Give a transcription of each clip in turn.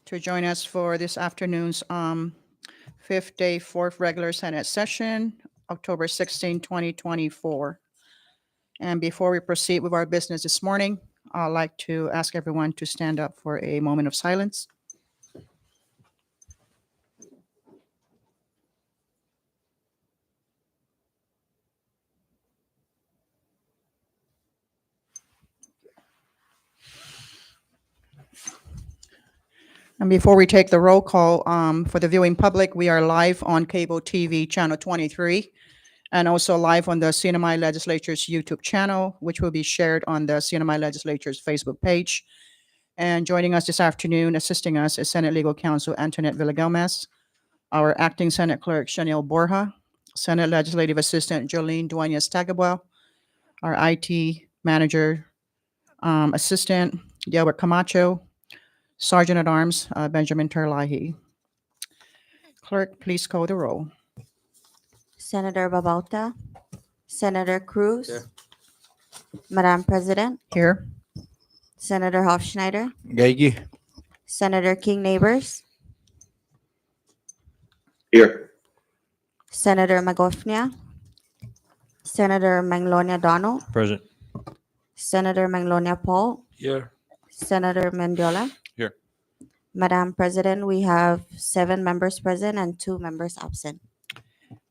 to join us for this afternoon's fifth day, fourth regular Senate session, October 16, 2024. And before we proceed with our business this morning, I'd like to ask everyone to stand up for a moment of silence. And before we take the roll call, for the viewing public, we are live on cable TV channel 23 and also live on the CNMI Legislature's YouTube channel, which will be shared on the CNMI Legislature's Facebook page. And joining us this afternoon, assisting us is Senate Legal Counsel Antoinette Villagomez, our Acting Senate Clerk Chanel Borja, Senate Legislative Assistant Jolene Duenas-Tagabua, our IT Manager Assistant Delbert Camacho, Sergeant at Arms Benjamin Terlahi. Clerk, please call the roll. Senator Babauta, Senator Cruz, Here. Madam President, Here. Senator Hofschneider, Gaigi. Senator King Neighbors, Here. Senator Magofnia, Senator Manglonia Donald, Present. Senator Manglonia Paul, Here. Senator Mendiola. Here. Madam President, we have 7 members present and 2 members absent.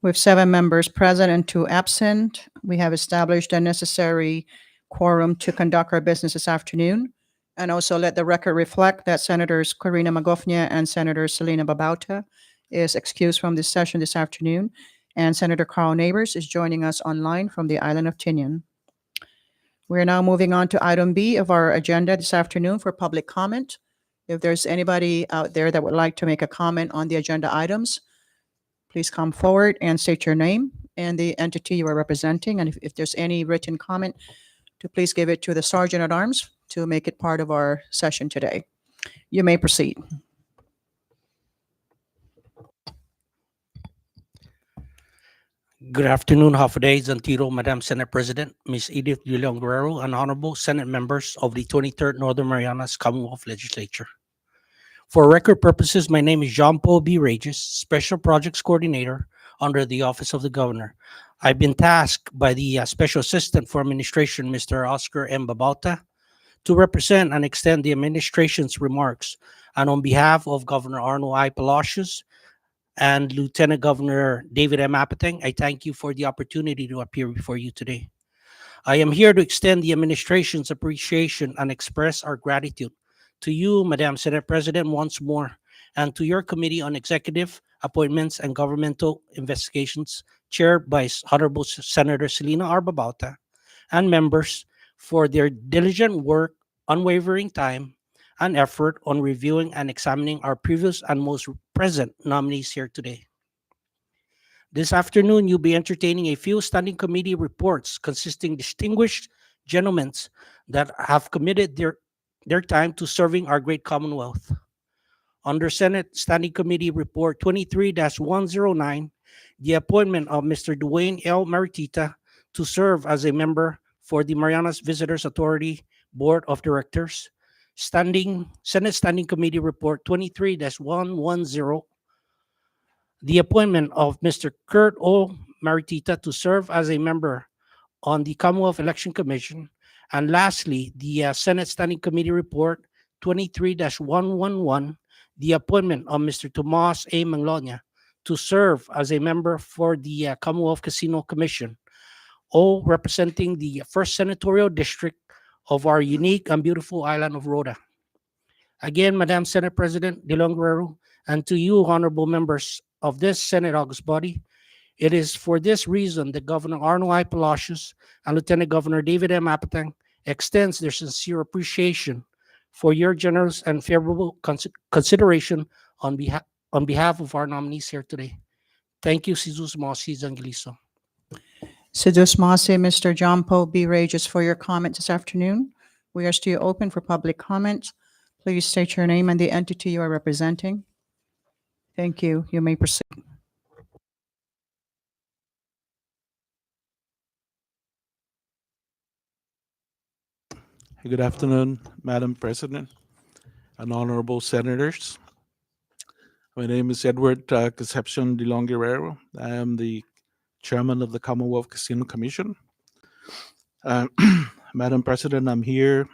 With 7 members present and 2 absent, we have established a necessary quorum to conduct our business this afternoon. And also let the record reflect that Senators Corina Magofnia and Senator Selena Babauta is excused from this session this afternoon. And Senator Carl Neighbors is joining us online from the island of Tinian. We're now moving on to item B of our agenda this afternoon for public comment. If there's anybody out there that would like to make a comment on the agenda items, please come forward and state your name and the entity you are representing. And if there's any written comment, to please give it to the Sergeant at Arms to make it part of our session today. You may proceed. Good afternoon, Hafaday Zantiro, Madam Senate President, Ms. Edith De Leon Guerrero, and honorable Senate members of the 23rd Northern Marianas Commonwealth Legislature. For record purposes, my name is John Paul B. Regis, Special Projects Coordinator under the Office of the Governor. I've been tasked by the Special Assistant for Administration, Mr. Oscar M. Babauta, to represent and extend the administration's remarks. And on behalf of Governor Arnold I. Palacios and Lieutenant Governor David M. Apateng, I thank you for the opportunity to appear before you today. I am here to extend the administration's appreciation and express our gratitude to you, Madam Senate President, once more, and to your Committee on Executive Appointments and Governmental Investigations, chaired by Honorable Senator Selena R. Babauta, and members for their diligent work, unwavering time, and effort on reviewing and examining our previous and most present nominees here today. This afternoon, you'll be entertaining a few standing committee reports consisting distinguished gentlemen that have committed their time to serving our great Commonwealth. Under Senate Standing Committee Report 23-109, the appointment of Mr. Dwayne L. Maritita to serve as a member for the Marianas Visitors Authority Board of Directors. Senate Standing Committee Report 23-110, the appointment of Mr. Kurt O. Maritita to serve as a member on the Commonwealth Election Commission. And lastly, the Senate Standing Committee Report 23-111, the appointment of Mr. Tomas A. Manglonia to serve as a member for the Commonwealth Casino Commission, all representing the 1st Senatorial District of our unique and beautiful island of Rhoda. Again, Madam Senate President De Leon Guerrero, and to you, honorable members of this Senate August body, it is for this reason that Governor Arnold I. Palacios and Lieutenant Governor David M. Apateng extends their sincere appreciation for your generous and favorable consideration on behalf of our nominees here today. Thank you, Sizus Mosi Zangiliso. Sidus Masi, Mr. John Paul B. Regis, for your comment this afternoon. We are still open for public comment. Please state your name and the entity you are representing. Thank you. You may proceed. Good afternoon, Madam President and honorable senators. My name is Edward Concepcion de Leon Guerrero. I am the chairman of the Commonwealth Casino Commission. Uh, Madam President, I'm here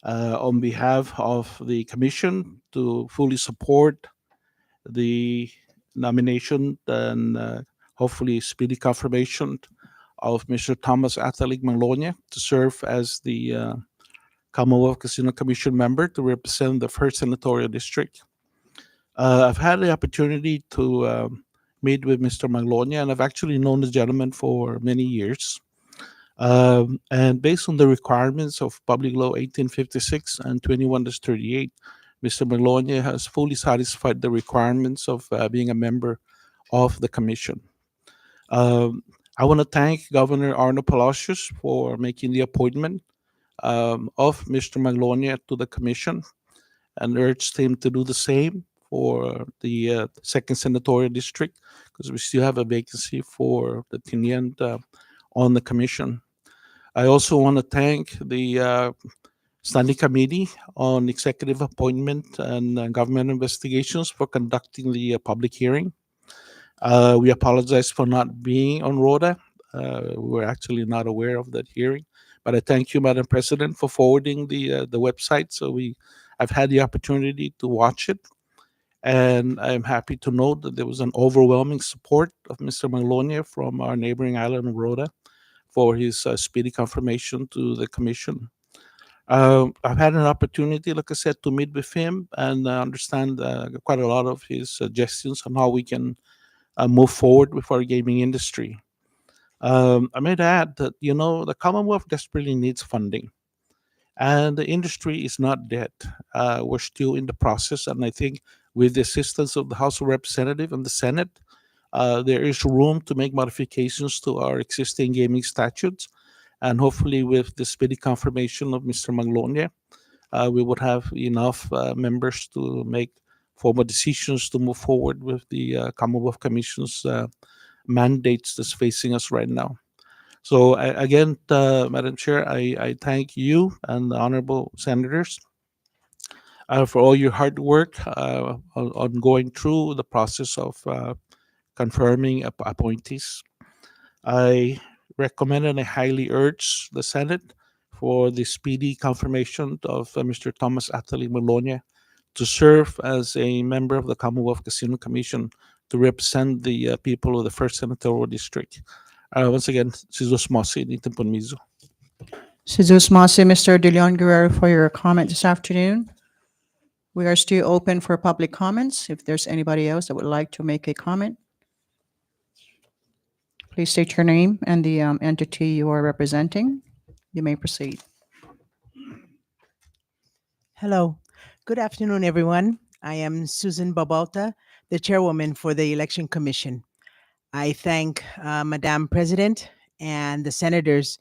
on behalf of the commission to fully support the nomination and hopefully speedy confirmation of Mr. Thomas Athalig Manglonia to serve as the Commonwealth Casino Commission member to represent the first senatorial district. I've had the opportunity to meet with Mr. Manglonia, and I've actually known the gentleman for many years. And based on the requirements of Public Law 1856 and 21-38, Mr. Manglonia has fully satisfied the requirements of being a member of the commission. I want to thank Governor Arno Palacios for making the appointment of Mr. Manglonia to the commission and urged him to do the same for the second senatorial district because we still have a vacancy for the Tinian on the commission. I also want to thank the Standing Committee on Executive Appointment and Government Investigations for conducting the public hearing. We apologize for not being on RODA. We were actually not aware of that hearing. But I thank you, Madam President, for forwarding the website. So I've had the opportunity to watch it. And I'm happy to note that there was an overwhelming support of Mr. Manglonia from our neighboring island of Rhoda for his speedy confirmation to the commission. I've had an opportunity, like I said, to meet with him and understand quite a lot of his suggestions on how we can move forward with our gaming industry. I might add that, the Commonwealth desperately needs funding. And the industry is not dead. We're still in the process. And I think with the assistance of the House of Representatives and the Senate, there is room to make modifications to our existing gaming statutes. And hopefully with the speedy confirmation of Mr. Manglonia, we would have enough members to make formal decisions to move forward with the Commonwealth Commission's mandates that's facing us right now. So again, Madam Chair, I thank you and the honorable senators for all your hard work on going through the process of confirming appointees. I recommend and I highly urge the Senate for the speedy confirmation of Mr. Thomas Athalig Manglonia to serve as a member of the Commonwealth Casino Commission to represent the people of the first senatorial district. Once again, Jesus Mosi, Nitin Punmizo. Jesus Masi, Mr. De Leon Guerrero, for your comment this afternoon. We are still open for public comments. If there's anybody else that would like to make a comment, please state your name and the entity you are representing. You may proceed. Hello. Good afternoon, everyone. I am Susan Babalta, the chairwoman for the Election Commission. I thank Madam President and the senators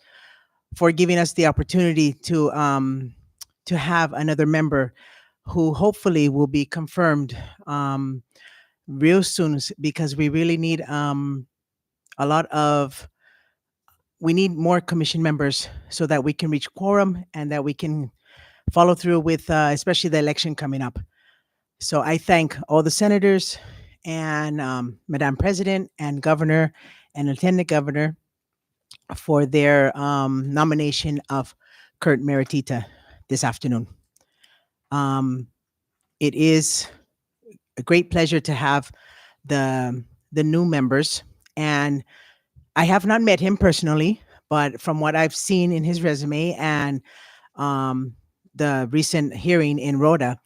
for giving us the opportunity to have another member who hopefully will be confirmed real soon because we really need we need more commission members so that we can reach quorum and that we can follow through with especially the election coming up. So I thank all the senators and Madam President and Governor and Lieutenant Governor for their nomination of Kurt Meritita this afternoon. It is a great pleasure to have the new members, and I have not met him personally, but from what I've seen in his resume and the recent hearing in Rhoda,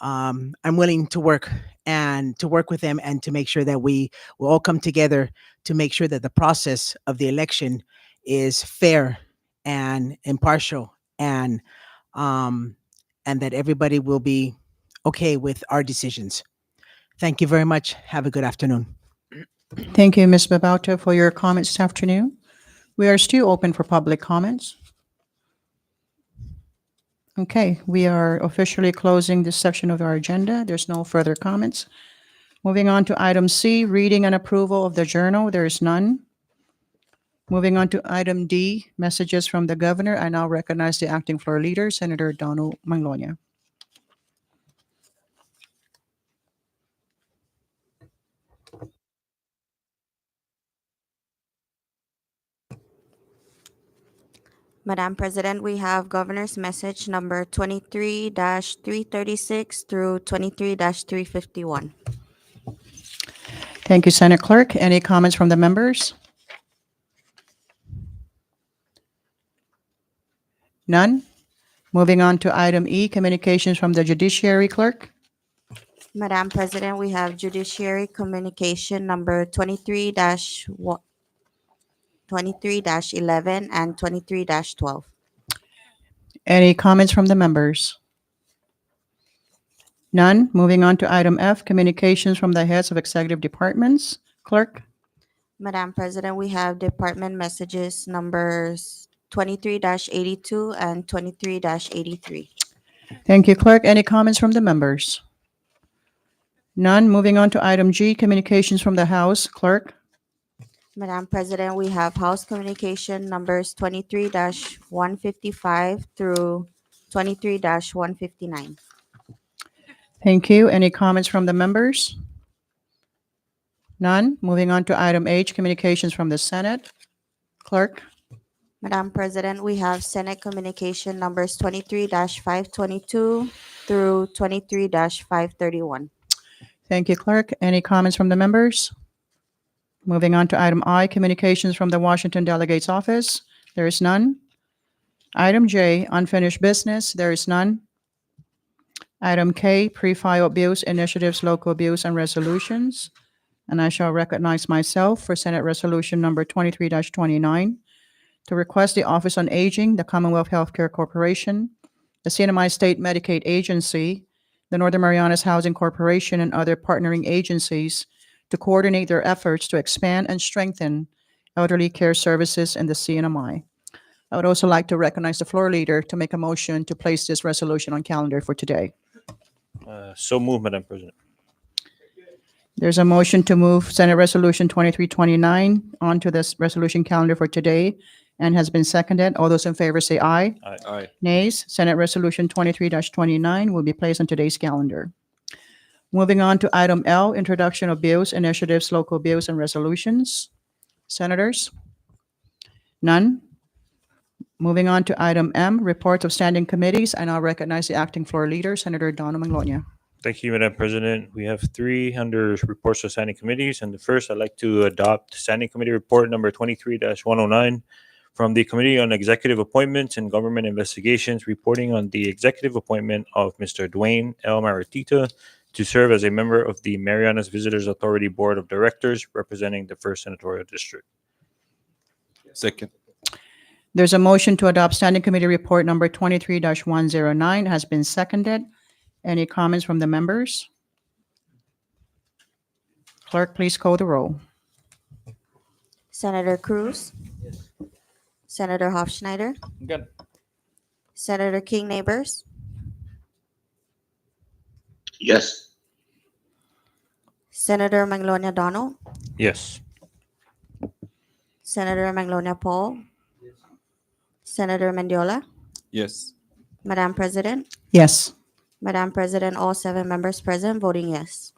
I'm willing to work with them and to make sure that we will all come together to make sure that the process of the election is fair and impartial and that everybody will be okay with our decisions. Thank you very much. Have a good afternoon. Thank you, Ms. Babauta, for your comments this afternoon. We are still open for public comments. Okay, we are officially closing this section of our agenda. There's no further comments. Moving on to item C, reading and approval of the journal. There is none. Moving on to item D, messages from the governor. I now recognize the acting floor leader, Senator Donald Manglonia. Madam President, we have Governor's Message number 23-336 through 23-351. Thank you, Senate Clerk. Any comments from the members? None? Moving on to item E, communications from the Judiciary Clerk. Madam President, we have Judiciary Communication number 23-11 and 23-12. Any comments from the members? None? Moving on to item F, communications from the heads of executive departments. Clerk? Madam President, we have Department Messages numbers 23-82 and 23-83. Thank you, Clerk. Any comments from the members? None? Moving on to item G, communications from the House. Clerk? Madam President, we have House Communication numbers 23-155 through 23-159. Thank you. Any comments from the members? None? Moving on to item H, communications from the Senate. Clerk? Madam President, we have Senate Communication numbers 23-522 through 23-531. Thank you, Clerk. Any comments from the members? Moving on to item I, communications from the Washington Delegate's Office. There is none. Item J, unfinished business. There is none. Item K, pre-file abuse initiatives, local abuse and resolutions. And I shall recognize myself for Senate Resolution number 23-29 to request the Office on Aging, the Commonwealth Healthcare Corporation, the CNMI State Medicaid Agency, the Northern Marianas Housing Corporation, and other partnering agencies to coordinate their efforts to expand and strengthen elderly care services in the CNMI. I would also like to recognize the floor leader to make a motion to place this resolution on calendar for today. So moved, Madam President. There's a motion to move Senate Resolution 2329 onto this resolution calendar for today and has been seconded. All those in favor say aye. Aye. Nays. Senate Resolution 23-29 will be placed on today's calendar. Moving on to item L, introduction of bills, initiatives, local bills, and resolutions. Senators? None? Moving on to item M, reports of standing committees, and I'll recognize the acting floor leader, Senator Donna Manglona. Thank you, Madam President. We have 3 under reports of standing committees. And the first, I'd like to adopt Standing Committee Report number 23-109 from the Committee on Executive Appointments and Government Investigations, reporting on the executive appointment of Mr. Dwayne L. Maritita to serve as a member of the Marianas Visitors Authority Board of Directors, representing the 1st Senatorial District. Second. There's a motion to adopt Standing Committee Report number 23-109 has been seconded. Any comments from the members? Clerk, please call the roll. Senator Cruz? Senator Hofschneider? Good. Senator King Neighbors? Yes. Senator Manglona Donald? Yes. Senator Manglona Paul? Senator Mendiola? Yes. Madam President? Yes. Madam President, all 7 members present voting yes.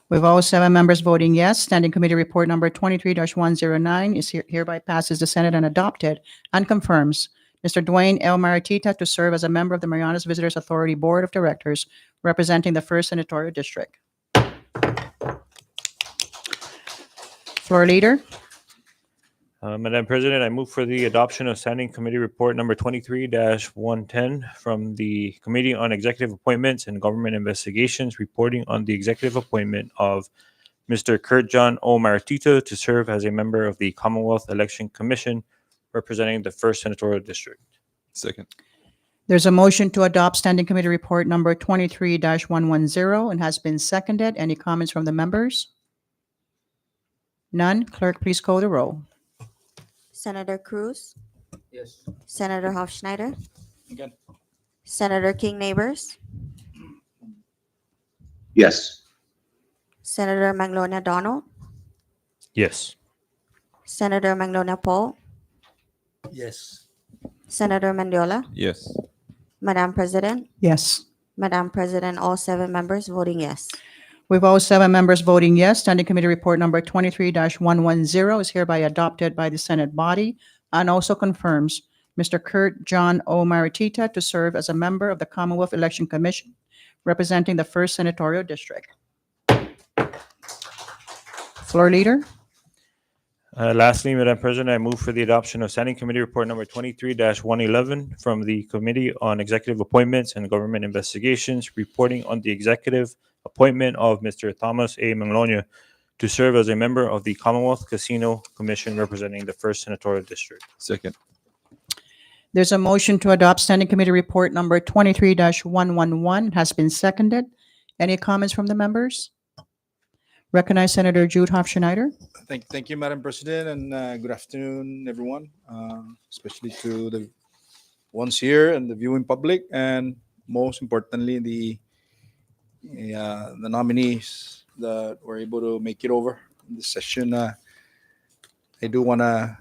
With all 7 members voting yes, Standing Committee Report number 23-109 is hereby passes the Senate and adopted and confirms Mr. Dwayne L. Maritita to serve as a member of the Marianas Visitors Authority Board of Directors, representing the 1st Senatorial District. Floor leader? Madam President, I move for the adoption of Standing Committee Report number 23-110 from the Committee on Executive Appointments and Government Investigations, reporting on the executive appointment of Mr. Kurt John O. Maritita to serve as a member of the Commonwealth Election Commission, representing the 1st Senatorial District. Second. There's a motion to adopt Standing Committee Report number 23-110 and has been seconded. Any comments from the members? None. Clerk, please call the roll. Senator Cruz? Yes. Senator Hofschneider? Good. Senator King Neighbors? Yes. Senator Manglona Donald? Yes. Senator Manglona Paul? Yes. Senator Mendiola? Yes. Madam President? Yes. Madam President, all 7 members voting yes. With all 7 members voting yes, Standing Committee Report number 23-110 is hereby adopted by the Senate body and also confirms Mr. Kurt John O. Maritita to serve as a member of the Commonwealth Election Commission representing the 1st Senatorial District. Floor Leader. Lastly, Madam President, I move for the adoption of Standing Committee Report number 23-111 from the Committee on Executive Appointments and Government Investigations, reporting on the executive appointment of Mr. Thomas A. Manglonia to serve as a member of the Commonwealth Casino Commission representing the 1st Senatorial District. Second. There's a motion to adopt Standing Committee Report number 23-111 has been seconded. Any comments from the members? Recognize Senator Jude Hoff-Schneider. Thank you, Madam President, and good afternoon, everyone, especially to the ones here and the viewing public, and most importantly, the nominees that were able to make it over in this session. I do want to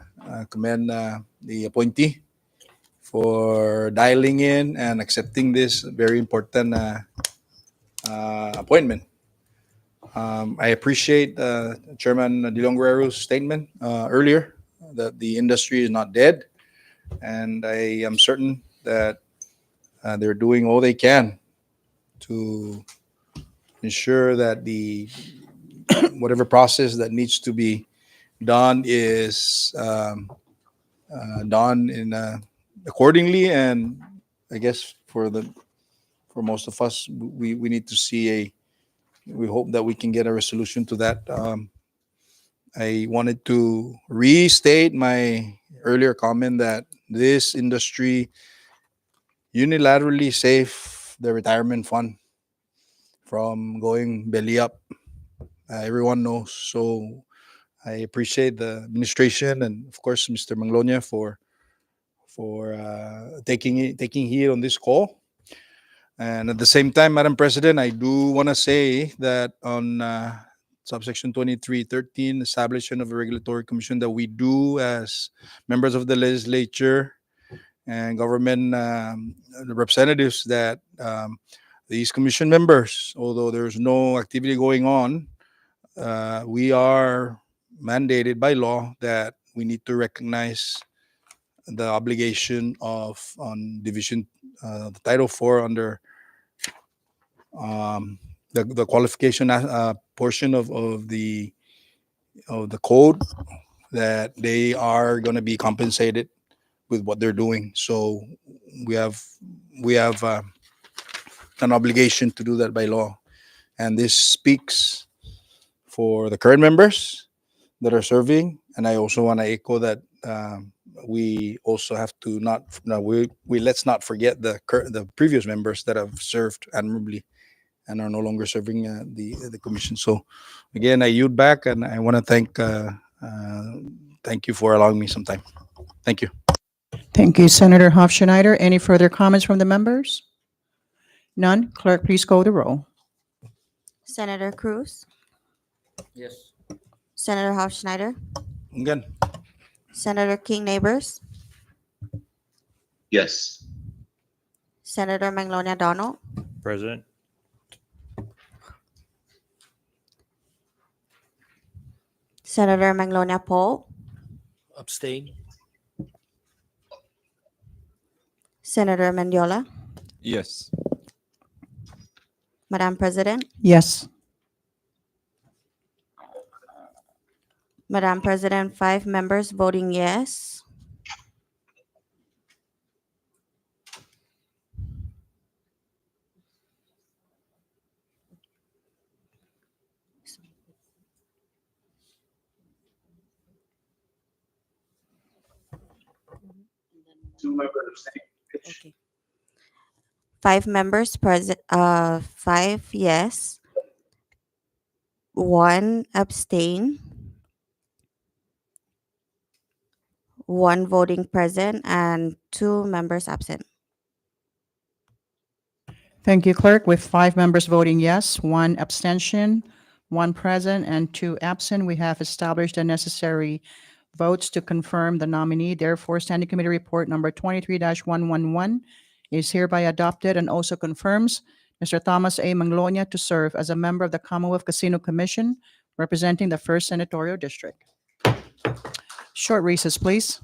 commend the appointee for dialing in and accepting this very important appointment. I appreciate Chairman De Leon Guerrero's statement earlier that the industry is not dead, and I am certain that they're doing all they can to ensure that the whatever process that needs to be done is done in accordingly. And I guess for most of us, we need to see we hope that we can get a resolution to that. I wanted to restate my earlier comment that this industry unilaterally saved the retirement fund from going belly up. Everyone knows. So I appreciate the administration and, of course, Mr. Manglonia for taking heed on this call. And at the same time, Madam President, I do want to say that on subsection 2313, establishment of a regulatory commission, that we do as members of the legislature and government representatives, that these commission members, although there's no activity going on, we are mandated by law that we need to recognize the obligation on division the Title 4 under the qualification portion of the code, that they are going to be compensated with what they're doing. So we have an obligation to do that by law, and this speaks for the current members that are serving. And I also want to echo that we also have to let's not forget the previous members that have served admirably and are no longer serving the commission. So again, I yield back, and I want to thank you for allowing me some time. Thank you. Thank you, Senator Hoff-Schneider. Any further comments from the members? None. Clerk, please call the roll. Senator Cruz, Yes. Senator Hoff-Schneider, Again. Senator King Neighbors, Yes. Senator Manglonia Donald, President. Senator Manglonia Paul, Abstain. Senator Mendiola. Yes. Madam President, Yes. Madam President, 5 members voting yes. Two members Okay. 5 members present, 5 yes, 1 abstain, 1 voting present, and 2 members absent. Thank you, Clerk. With 5 members voting yes, 1 abstention, 1 present, and 2 absent, we have established the necessary votes to confirm the nominee. Therefore, Standing Committee Report number 23-111 is hereby adopted and also confirms Mr. Thomas A. Manglonia to serve as a member of the Commonwealth Casino Commission representing the 1st Senatorial District. Short recess, please.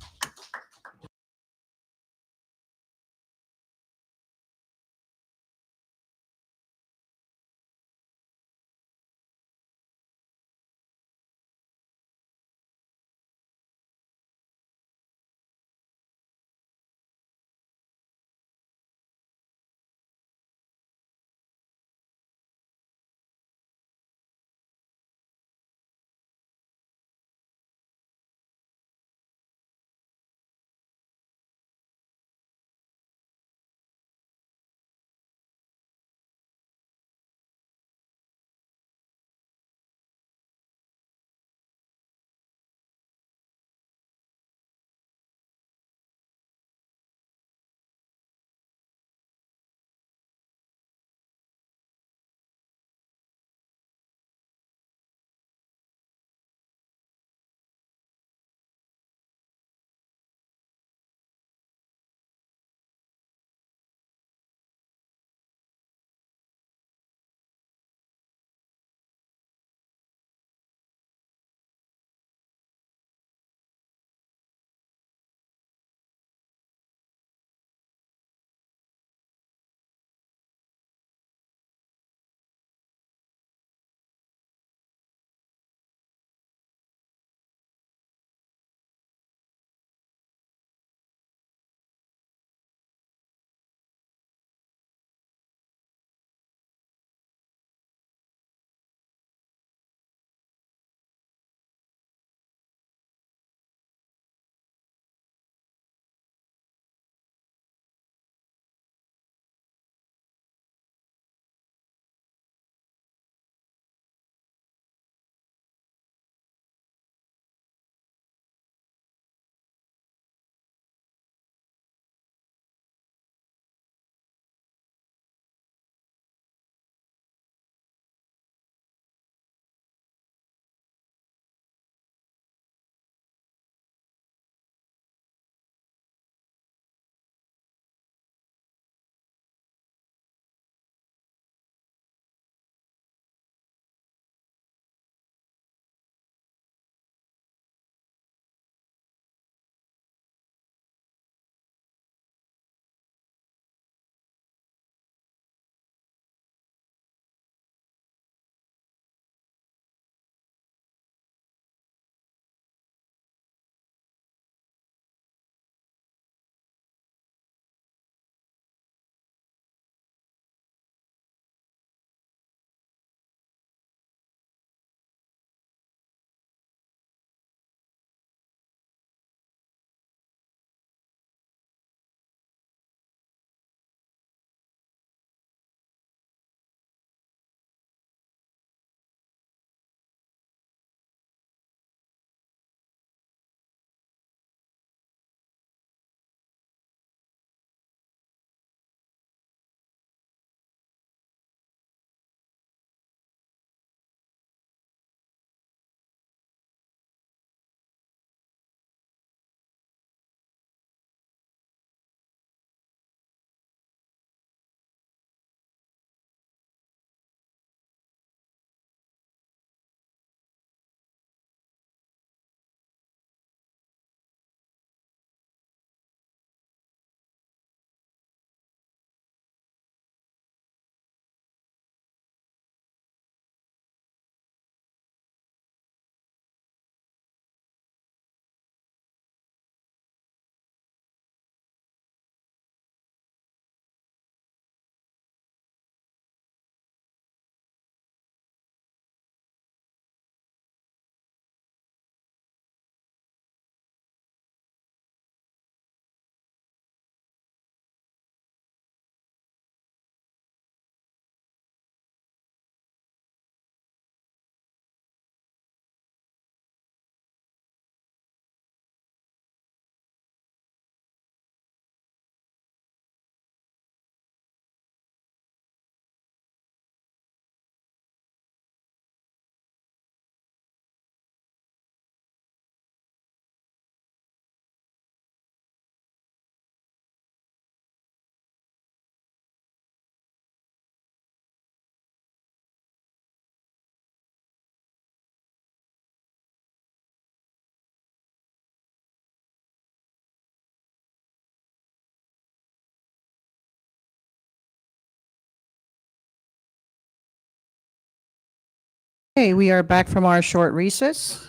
Okay, we are back from our short recess.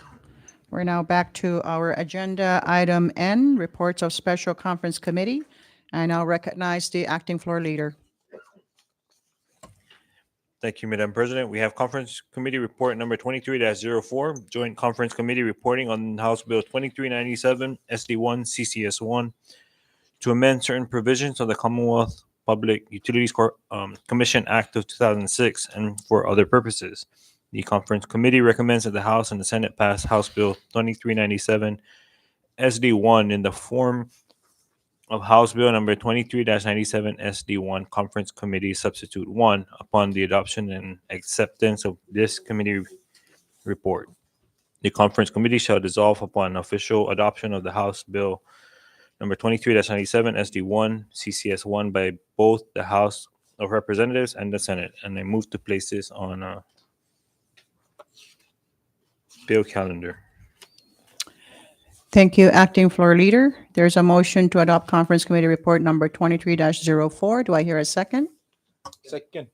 We're now back to our agenda item N, reports of special conference committee. I now recognize the acting floor leader. Thank you, Madam President. We have Conference Committee Report number 23-04, Joint Conference Committee reporting on House Bill 2397, SD1, CCS1, to amend certain provisions of the Commonwealth Public Utilities Commission Act of 2006 and for other purposes. The Conference Committee recommends that the House and the Senate pass House Bill 2397, SD1 in the form of House Bill number 23-97 SD1 Conference Committee Substitute 1 upon the adoption and acceptance of this committee report. The Conference Committee shall dissolve upon official adoption of the House Bill number 23-97 SD1 CCS1 by both the House of Representatives and the Senate. And I move to place this on a bill calendar. Thank you, acting floor leader. There's a motion to adopt conference committee report number 23-04. Do I hear a second? Second.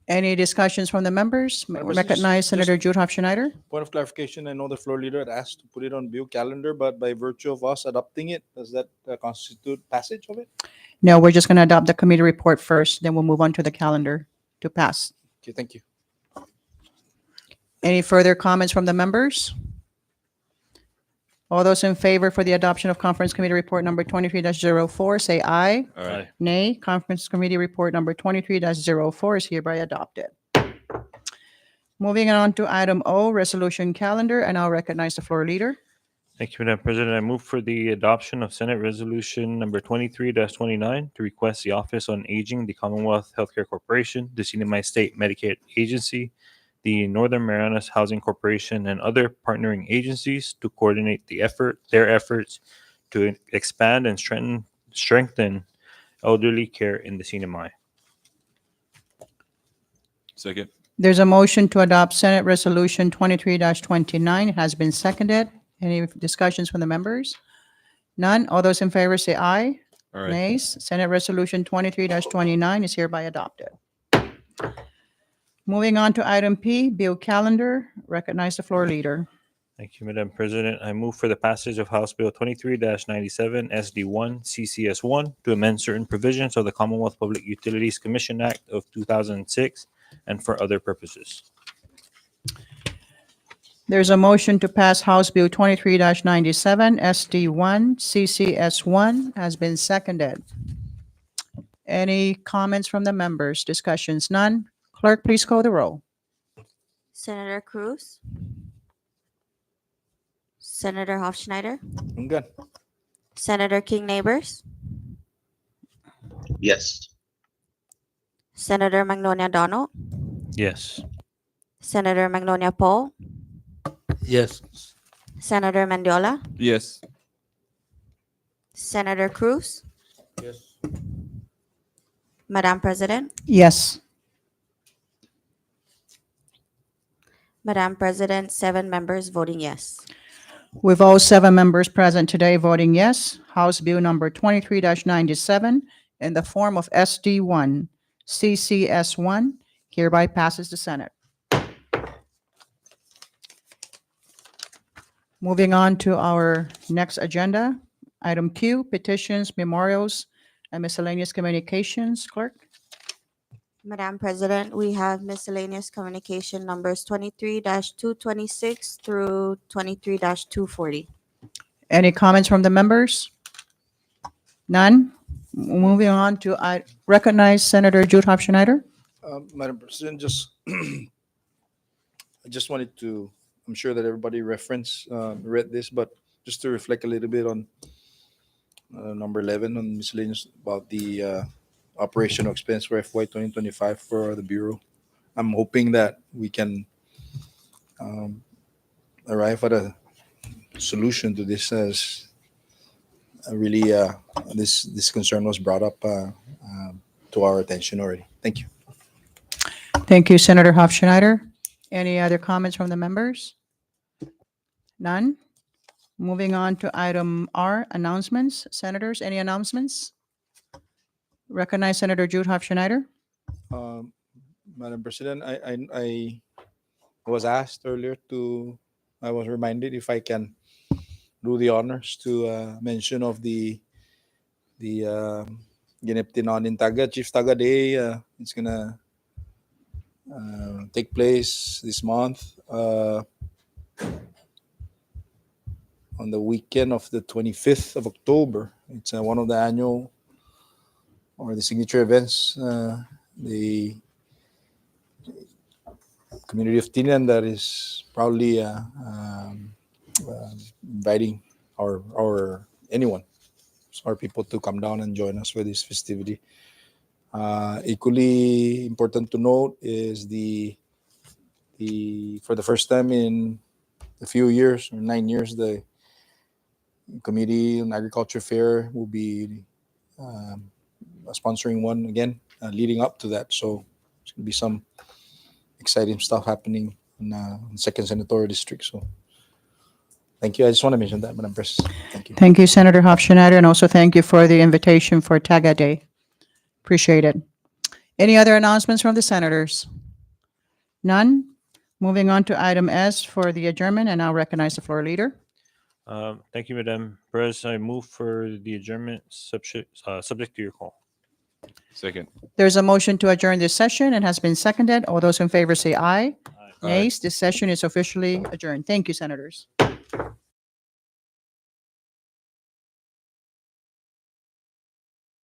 Any discussions from the members? Madam President, Recognize just- Senator Jude Hoff-Schneider. Point of clarification, I know the floor leader had asked to put it on bill calendar, but by virtue of us adopting it, does that constitute passage of it? No, we're just going to adopt the committee report first, then we'll move on to the calendar to pass. Okay, thank you. Any further comments from the members? All those in favor for the adoption of conference committee report number 23-04, say aye. Aye. Nay. Conference committee report number 23-04 is hereby adopted. Moving on to item O, resolution calendar, and I'll recognize the floor leader. Thank you, Madam President. I move for the adoption of Senate Resolution number 23-29 to request the Office on Aging, the Commonwealth Healthcare Corporation, the CNMI State Medicaid Agency, the Northern Marianas Housing Corporation, and other partnering agencies to coordinate their efforts to expand and strengthen elderly care in the CNMI. Second. There's a motion to adopt Senate Resolution 23-29. It has been seconded. Any discussions from the members? None. All those in favor say aye. All right. Nays. Senate Resolution 23-29 is hereby adopted. Moving on to item P, bill calendar. Recognize the floor leader. Thank you, Madam President. I move for the passage of House Bill 23-97 SD1 CCS1 to amend certain provisions of the Commonwealth Public Utilities Commission Act of 2006 and for other purposes. There's a motion to pass House Bill 23-97 SD1 CCS1 has been seconded. Any comments from the members? Discussions? None. Clerk, please call the roll. Senator Cruz, Senator Hoff-Schneider, I'm good. Senator King Neighbors, Yes. Senator Magnolia Donald, Yes. Senator Magnolia Paul, Yes. Senator Mendiola, Yes. Senator Cruz, Yes. Madam President, Yes. Madam President, 7 members voting yes. With all 7 members present today voting yes, House Bill number 23-97 in the form of SD1 CCS1 hereby passes the Senate. Moving on to our next agenda, item Q, petitions, memorials, and miscellaneous communications. Clerk? Madam President, we have miscellaneous communication numbers 23-226 through 23-240. Any comments from the members? None? Moving on to, I recognize Senator Jude Hoff-Schneider. Madam President, I just wanted to, I'm sure that everybody read this, but just to reflect a little bit on number 11 on miscellaneous about the operational expense for FY 2025 for the Bureau. I'm hoping that we can arrive at a solution to this as really this concern was brought up to our attention already. Thank you. Thank you, Senator Hoff-Schneider. Any other comments from the members? None? Moving on to item R, announcements. Senators, any announcements? Recognize Senator Jude Hoff-Schneider. Madam President, I was asked earlier I was reminded if I can do the honors to mention of the Gineptinon in Taga, Chief Taga Day. It's gonna take place this month on the weekend of the 25th of October. It's one of the annual or the signature events. The community of Tinian that is proudly inviting our anyone, our people to come down and join us for this festivity. Equally important to note is the for the first time in a few years or 9 years, the Committee on Agriculture Fair will be sponsoring one again, leading up to that. So it's going to be some exciting stuff happening in Second Senatorial District. So thank you. I just want to mention that, Madam President. Thank you. Thank you, Senator Hofstadter, and also thank you for the invitation for Taga Day. Appreciate it. Any other announcements from the senators? None? Moving on to item S for the adjournment, and I'll recognize the floor leader. Thank you, Madam Pres. I move for the adjournment subject to your call. Second. There's a motion to adjourn this session and has been seconded. All those in favor say aye. Aye. Nays, this session is officially adjourned. Thank you, senators.